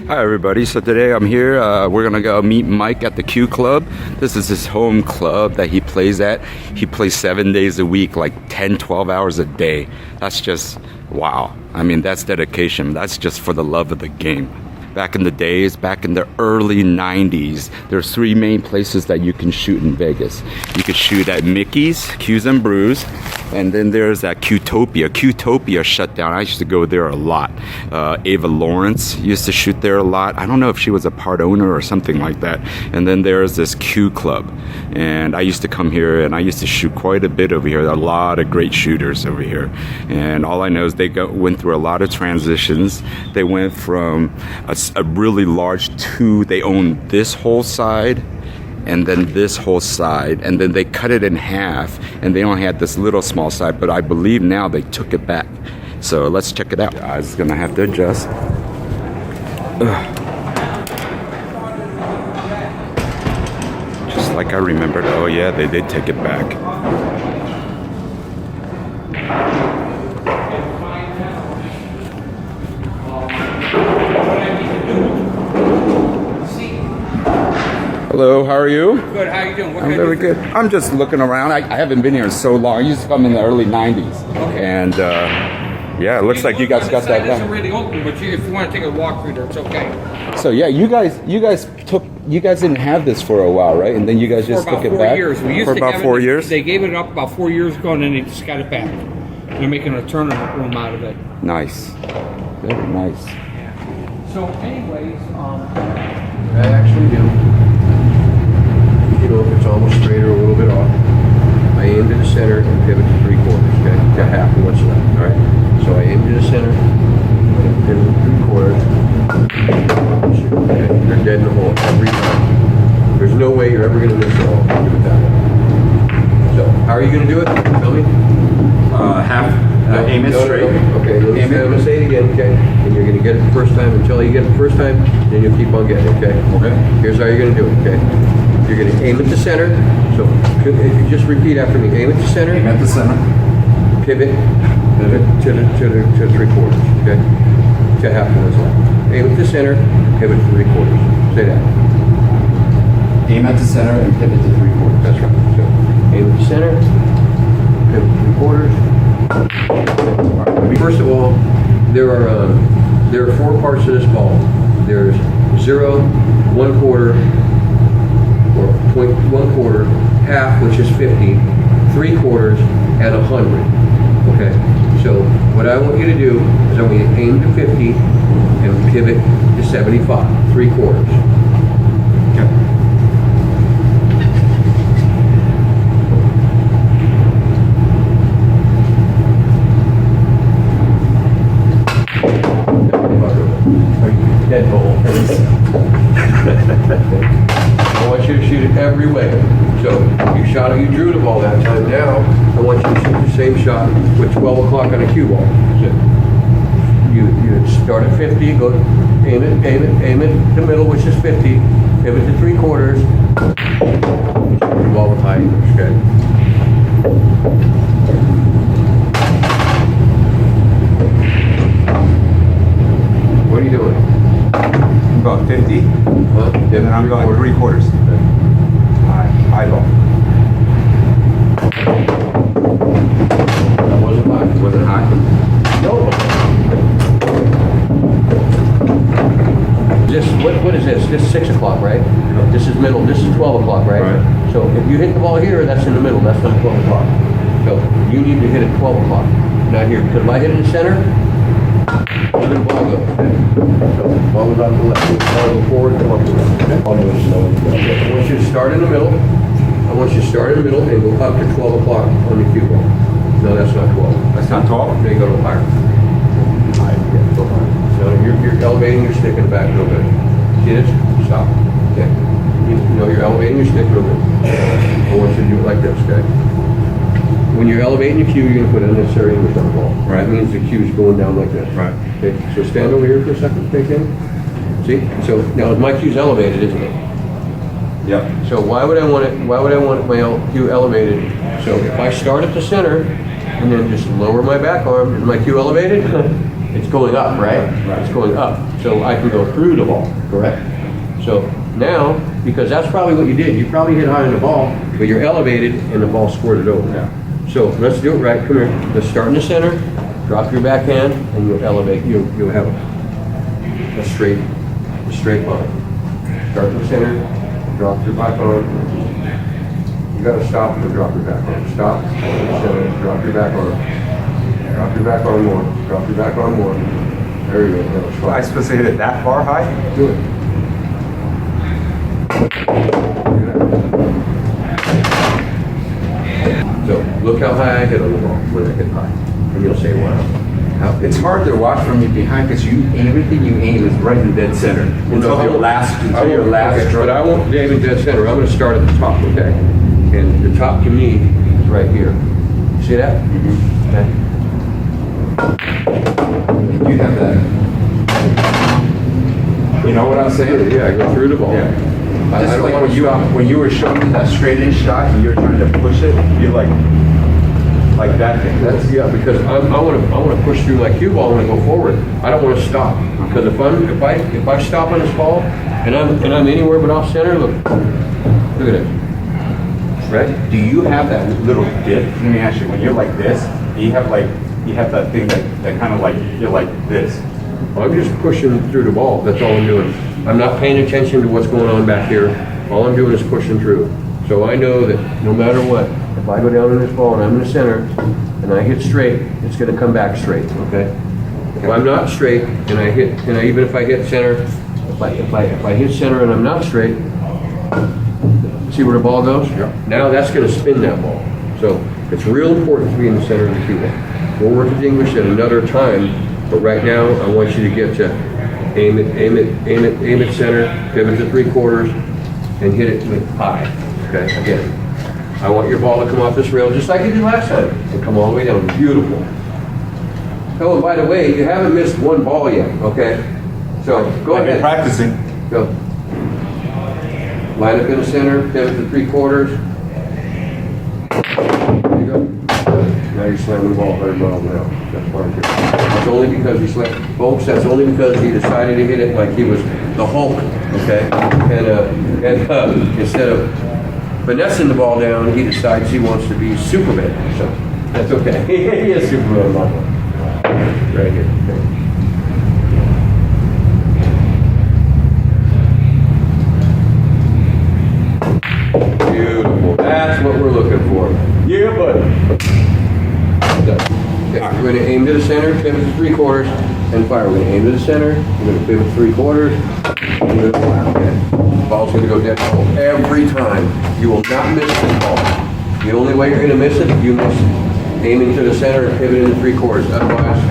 Hi everybody, so today I'm here, we're gonna go meet Mike at the Q Club. This is his home club that he plays at. He plays 7 days a week, like 10-12 hours a day. That's just, wow. I mean, that's dedication. That's just for the love of the game. Back in the days, back in the early 90s, there's three main places that you can shoot in Vegas. You could shoot at Mickey's, Q's and Brews, and then there's that Qtopia. Qtopia shut down. I used to go there a lot. Ava Lawrence used to shoot there a lot. I don't know if she was a part owner or something like that. And then there's this Q Club. And I used to come here and I used to shoot quite a bit over here. A lot of great shooters over here. And all I know is they went through a lot of transitions. They went from a really large they owned this whole side and then this whole side, and then they cut it in half and they only had this little small side, but I believe now they took it back. So let's check it out. Your eyes is gonna have to adjust. Just like I remembered. Oh yeah, they did take it back. Hello, how are you? Good, how you doing? I'm very good. I'm just looking around. I haven't been here in so long. I used to come in the early 90s. Okay. And yeah, it looks like you guys got that done. It's already open, but if you want to take a walk through there, it's okay. So yeah, you guys didn't have this for a while, right? And then you guys just took it back? For about 4 years? They gave it up about 4 years ago, and then they just got it back. They're making a tournament room out of it. Nice. Very nice. So anyways, I actually do. You know, if it's almost straight or a little bit off, I aim to the center and pivot to 3/4, okay? To half of what's left, all right? So I aim to the center and pivot to 3/4. Okay? You're dead in the hole every time. There's no way you're ever going to miss the hole. Do it that way. So, how are you going to do it? Tell me. Aim it straight. Okay, I'm going to say it again, okay? And you're going to get it the first time. Until you get it the first time, then you'll keep on getting it, okay? Okay. Here's how you're going to do it, okay? You're going to aim at the center. So if you just repeat after me, aim at the center. Aim at the center. Pivot to 3/4, okay? To half of what's left. Aim at the center, pivot to 3/4. Say that. Aim at the center and pivot to 3/4. That's right. So aim at the center, pivot to 3/4. First of all, there are 4 parts to this ball. There's 0, 1/4, or 0.1/4, half, which is 50, 3/4, and 100. Okay. So what I want you to do is I want you to aim to 50 and pivot to 75, 3/4. Okay. Dead hole. I want you to shoot it every way. So you shot it, you drew the ball that time. Now I want you to shoot the same shot with 12 o'clock on a cue ball. So you start at 50, go aim it, the middle, which is 50, pivot to 3/4, shoot the ball with high English, okay? What are you doing? About 50. Huh? And then I'm going 3/4. Eyeball. That wasn't high. Was it high? No. What is this? This is 6 o'clock, right? Yeah. This is middle. This is 12 o'clock, right? Right. So if you hit the ball here, that's in the middle. That's not 12 o'clock. So you need to hit it 12 o'clock, not here. Because if I hit it in the center, where did the ball go? Okay. So the ball goes out to the left. The ball go forward, come up to the left. Okay? I'll do it slow. I want you to start in the middle. I want you to start in the middle and go up to 12 o'clock on the cue ball. No, that's not 12. That's not 12? Then you go to higher. Higher. Yeah, go higher. So you're elevating your stick in the back a little bit. See this? Stop. Okay. You know you're elevating your stick a little bit. I want you to do it like this, okay? When you're elevating your cue, you're going to put unnecessary English on the ball. Right. That means the cue's going down like this. Right. Okay. So stand over here for a second, take in. See? So now my cue's elevated, isn't it? Yep. So why would I want my cue elevated? So if I start at the center and then just lower my back arm, is my cue elevated? it's going up, right? It's going up. So I can go through the ball, correct? So now, because that's probably what you did, you probably hit high on the ball, but you're elevated and the ball squirted over. Yeah. So let's do it right. Come here. Let's start in the center, drop your backhand, and you'll elevate. You'll have a straight line. Start in the center, drop your back arm. You got to stop and drop your back arm. Stop, center, drop your back arm. Drop your back arm more. Drop your back arm more. There you go. That was I fine. supposed to hit it that far high? Do it. So look how high I hit on the ball when I hit high, and you'll say, "Wow." It's hard to watch from you behind because everything you aim is right in dead center until your last Okay, stroke. but I won't aim in dead center. I'm going to start at the top, okay? And the top to me is right here. See that? Okay. You have that. You know what I'm saying? Yeah, I go through the ball. Yeah. I Just don't like want to stop. when you were showing me that straight in shot and you were trying to push it, you're like that thing. That's because I want to push through my cue ball when I go forward. I don't want to stop because if I stop on this ball and I'm anywhere but off center, look at it. Right? Do you have that little dip? Let me ask you, when you're like this, you have that thing that kind of like, you're like this. I'm just pushing through the ball. That's all I'm doing. I'm not paying attention to what's going on back here. All I'm doing is pushing through. So I know that no matter what, if I go down in this ball and I'm in the center and I hit straight, it's going to come back straight. Okay. If I'm not straight and even if I hit center, if I hit center and I'm not straight, see where the ball goes? Yeah. Now that's going to spin that ball. So it's real important to be in the center of the cue ball. We'll work with English at another time, but right now I want you to get to aim it center, pivot to 3/4, and hit it with high. Okay, again. I want your ball to come off this rail just like you did last time and come all the way down. Beautiful. Oh, and by the way, you haven't missed one ball yet, okay? So go I've been ahead. practicing. Go. Line up in the center, pivot to 3/4. There you go. Now you're slamming the ball 100 miles an hour. That's fine too. That's only because he slammed, folks, that's only because he decided to hit it like he was the Hulk, okay? And instead of finessing the ball down, he decides he wants to be Superman. So that's okay. He is Superman, my boy. Right here. Okay. Beautiful. That's what we're looking for. Yeah, buddy. Okay. We're going to aim to the center, pivot to 3/4, and fire. We're going to aim to the center. We're going to pivot 3/4. We're going to fire. Okay. Ball's going to go dead hole every time. You will not miss this ball. The only way you're going to miss it, you miss aiming to the center and pivoting to 3/4. Otherwise,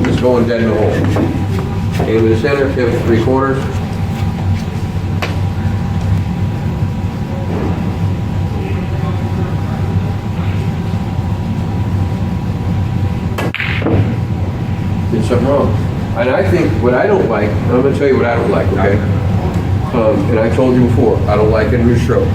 it's going dead in the hole. Aim to the center, pivot to 3/4. Did something wrong. And I think what I don't like, I'm going to tell you what I don't like, okay? And I told you before, I don't like it in your stroke.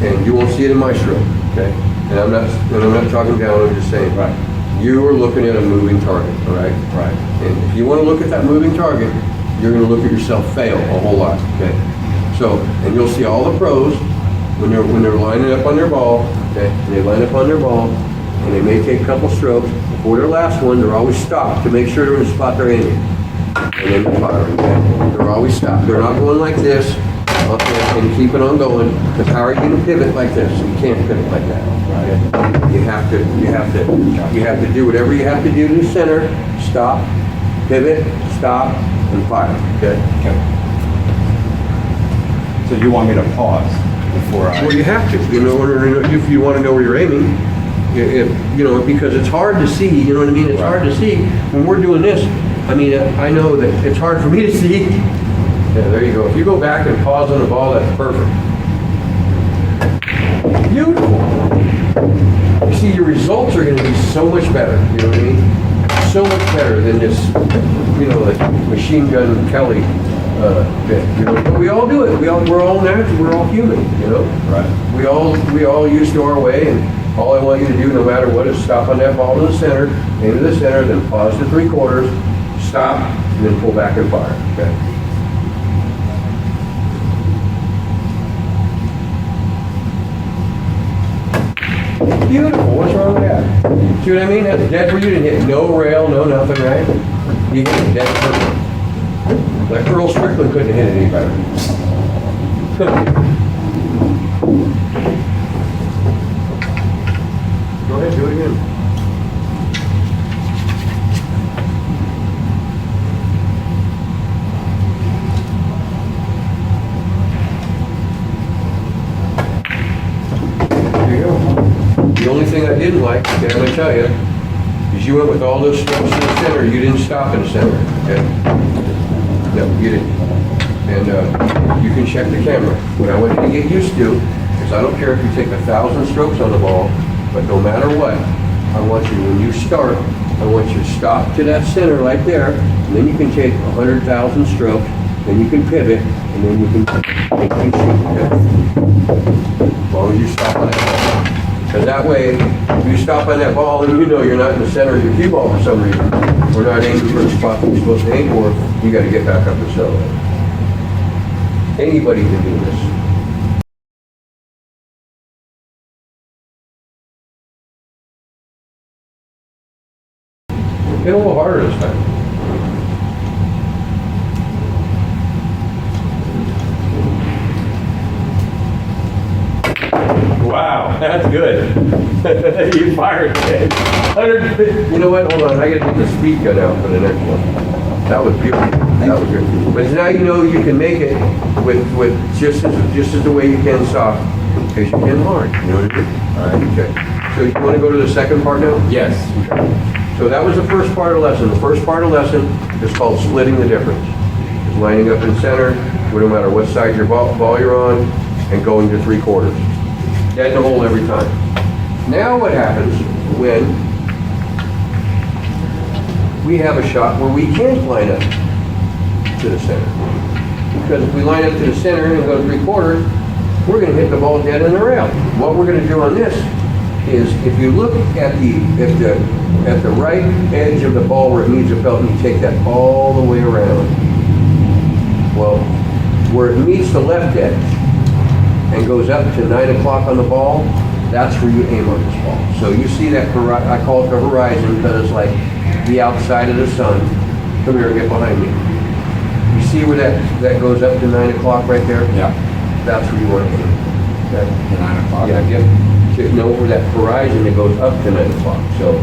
And you won't see it in my stroke, okay? And I'm not talking down, I'm just saying, Right. You are looking at a moving target, all right? Right. And if you want to look at that moving target, you're going to look at yourself fail a whole lot, okay? So, and you'll see all the pros when they're lining up on their ball, okay? And they line up on their ball, and they may take a couple strokes. Before their last one, they're always stopped to make sure they're in the spot they're aiming. And then they're firing, okay? They're always stopped. They're not going like this, okay, and keep it on going. Because how are you going to pivot like this? You can't pivot like that. Okay? You have to do whatever you have to do to the center. Stop, pivot, stop, and fire. Okay? So you want me to pause before I... Well, you have to. You know, if you want to know where you're aiming. Because it's hard to see. You know what I mean? It's hard to see when we're doing this. I mean, I know that it's hard for me to see. Yeah, there you go. If you go back and pause on the ball, that's perfect. Beautiful. You see, your results are going to be so much better. You know what I mean? So much better than this, like machine gun Kelly bit. But we all do it. We're all natural. We're all human. Right. We all used to our way, and all I want you to do, no matter what, is stop on that ball to the center, aim to the center, then pause to 3/4, stop, and then pull back and fire, okay? Beautiful, what's wrong with that? See what I mean? That's dead where you didn't hit no rail, no nothing, right? You hit it dead perfect. Like Earl Strickland couldn't hit it any better. Go ahead, do it again. There you go. The only thing I didn't like, okay, I'm gonna tell you, is you went with all those strokes in the center, you didn't stop in the center, okay? No, you didn't. And you can check the camera. What I want you to get used to is I don't care if you take 1,000 strokes on the ball, but no matter what, I want you, when you start, I want you to stop to that center right there, and then you can take 100,000 strokes, then you can pivot, and then you can shoot, okay? As long as you stop on that ball. Because that way, if you stop on that ball and you know you're not in the center of your cue ball for some reason, we're not aiming for the spot that you're supposed to aim for, you got to get back up and settle it. Anybody can do this. Hit a little harder this time. Wow, that's good. You fired it. 150. You know what? Hold on, I gotta get the speed gun out for the next one. That was beautiful. That was good. But now you know you can make it with just as the way you can soft, because you can hard. You know what I mean? All right. Okay. So you want to go to the second part now? Yes. Okay. So that was the first part of the lesson. The first part of the lesson is called splitting the difference. It's lining up in center, no matter what side your ball you're on, and going to 3/4. Dead in the hole every time. Now what happens when we have a shot where we can't line up to the center? Because if we line up to the center and go to 3/4, we're going to hit the ball dead in the rail. What we're going to do on this is, if you look at the right edge of the ball where it needs a felt, and you take that all the way around. Well, where it meets the left edge and goes up to 9 o'clock on the ball, that's where you aim on this ball. So you see that, I call it the horizon because it's like the outside of the sun. Come here, get behind me. You see where that goes up to 9 o'clock right there? Yeah. That's where you want to aim. Okay? 9 o'clock. Yeah, get know where that horizon that goes up to 9 o'clock. So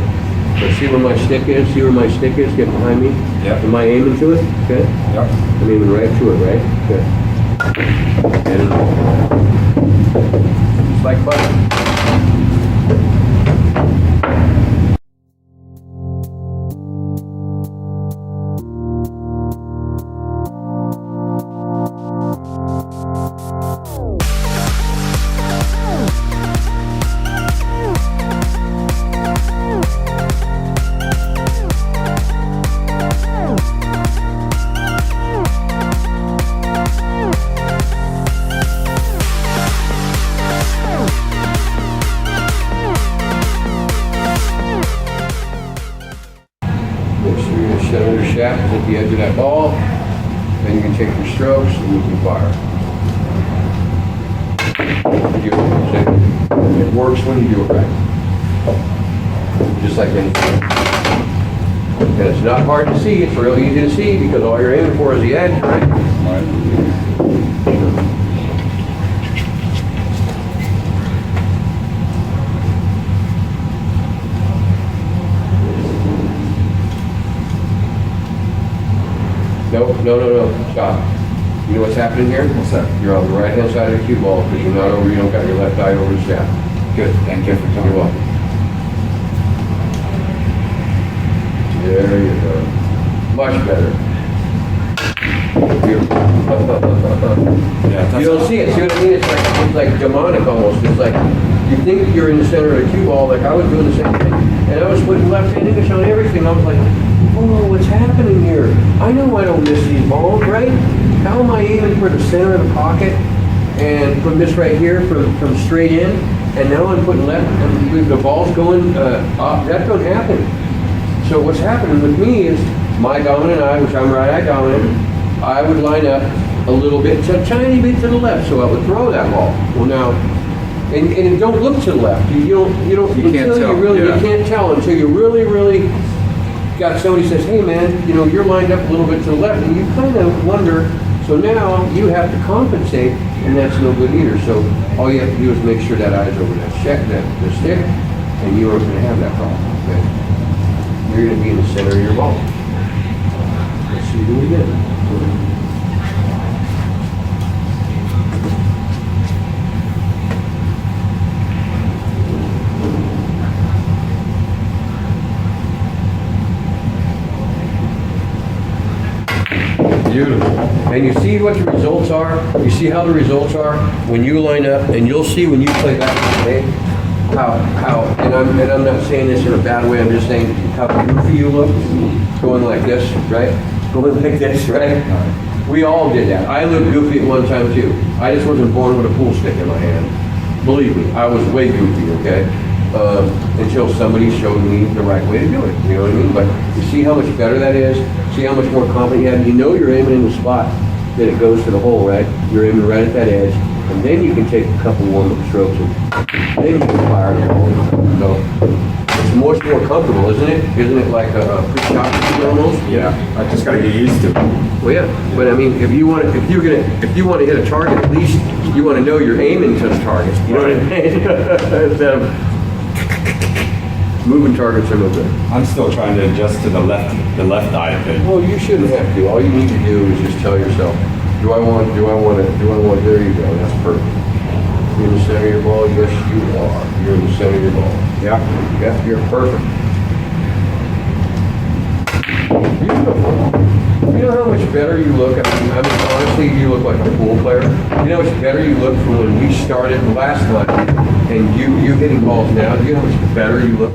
see where my stick is? See where my stick is? Get behind me. Yeah. Am I aiming to it? Okay. Yep. I'm aiming right to it, right? Okay. And it's like butter. Center shaft is at the edge of that ball. Then you can take your strokes and you can fire. It works when you do it right. Just like anything. And it's not hard to see, it's real easy to see because all you're aiming for is the edge, right? Right. No, stop. You know what's happening here? What's that? You're on the right-hand side of the cue ball because you're not over, you don't got your left eye over the shaft. Good. Thank you for You're telling me. welcome. There you go. Much better. Beautiful. Yeah, You don't see it. See what I mean? It's like demonic almost. It's like you think you're in the center of the cue ball. Like I was doing the same thing, and I was putting left-hand English on everything. I was like, "Whoa, what's happening here? I know I don't miss these balls, right? How am I aiming for the center of the pocket and from this right here from straight in, and now I'm putting left and the ball's going up? That don't happen. So what's happening with me is my dominant eye, which I'm right eye dominant, I would line up a little bit, a tiny bit to the left, so I would throw that ball. Well now, and don't look to the left. You don't You can't until tell, you really, yeah. you can't tell until you really got somebody says, hey man, you know, you're lined up a little bit to the left, and you kind of wonder, so now you have to compensate, and that's no good either. So all you have to do is make sure that eye's over that the stick, and you aren't going to have that problem. Okay? You're going to be in the center of your ball. Let's see who we get. Beautiful. And you see what the results are? You see how the results are when you line up, and you'll see when you play back today how and I'm not saying this in a bad way, I'm just saying how goofy you look going like this, right? Going like this, right? We all did that. I looked goofy at one time too. I just wasn't born with a pool stick in my hand. Believe me, I was way goofy, okay? Until somebody showed me the right way to do it, you know what I mean? But you see how much better that is? See how much more confident you have? You know you're aiming in the spot that it goes to the hole, right? You're aiming right at that edge, and then you can take a couple warm-up strokes, and then you can fire the ball. So it's much more comfortable, isn't it? Isn't it like a pre-shot almost? Yeah, I just gotta get used to it. Well, yeah, but I mean, if you want to hit a target, at least you want to know you're aiming to the target. You know what I mean? Instead of moving targets are no good. I'm still trying to adjust to the left eye a bit. Well, you shouldn't have to. All you need to do is just tell yourself, there you go, that's perfect. You're in the center of your ball, yes you are. You're in the center of your ball. Yeah. Yeah, you're perfect. Beautiful. You know how much better you look? I mean, honestly, you look like a pool player. You know how much better you look from when we started last time, and you hitting balls now. Do you know how much better you look?